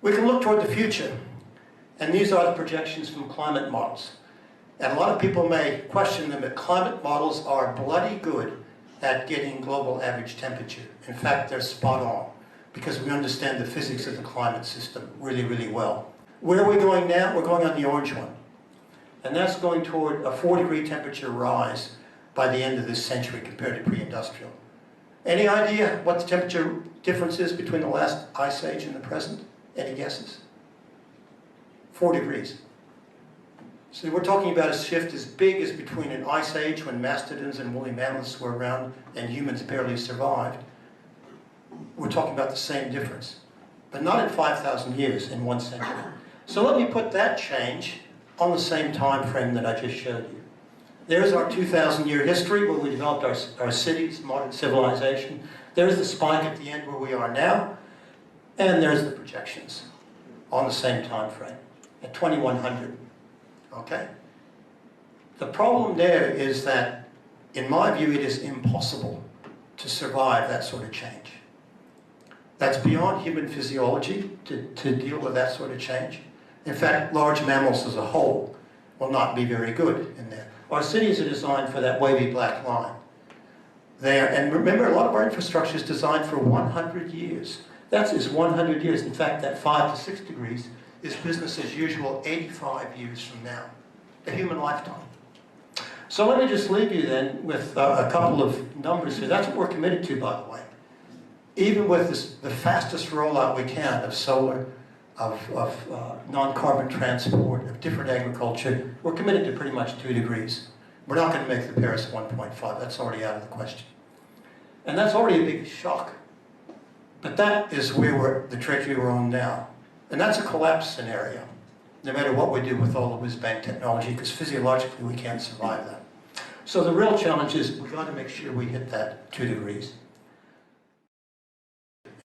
We can look toward the future, and these are the projections from climate models. And a lot of people may question them, but climate models are bloody good at getting global average temperature. In fact, they're spot on, because we understand the physics of the climate system really, really well. Where are we going now? We're going on the orange one. And that's going toward a 4-degree temperature rise by the end of this century compared to pre-industrial. Any idea what the temperature difference is between the last ice age and the present? Any guesses? 4 degrees. So we're talking about a shift as big as between an ice age when mastodons and woolly mammoths were around and humans barely survived. We're talking about the same difference, but not in 5,000 years, in 1 century. So let me put that change on the same time frame that I just showed you. There's our 2,000-year history where we developed our cities, modern civilization. There's the spike at the end where we are now, and there's the projections on the same time frame at 2100. Okay? The problem there is that, in my view, it is impossible to survive that sort of change. That's beyond human physiology to deal with that sort of change. In fact, large mammals as a whole will not be very good in there. Our cities are designed for that wavy black line there. And remember, a lot of our infrastructure is designed for 100 years. That is 100 years. In fact, that 5 to 6 degrees is business as usual 85 years from now, a human lifetime. So let me just leave you then with a couple of numbers here. That's what we're committed to, by the way. Even with the fastest rollout we can of solar, of non-carbon transport, of different agriculture, we're committed to pretty much 2 degrees. We're not going to make the Paris 1.5. That's already out of the question. And that's already a big shock. But that is where the trajectory we're on now. And that's a collapse scenario, no matter what we do with all the whiz-bang technology, because physiologically we can't survive that. So the real challenge is we've got to make sure we hit that 2 degrees.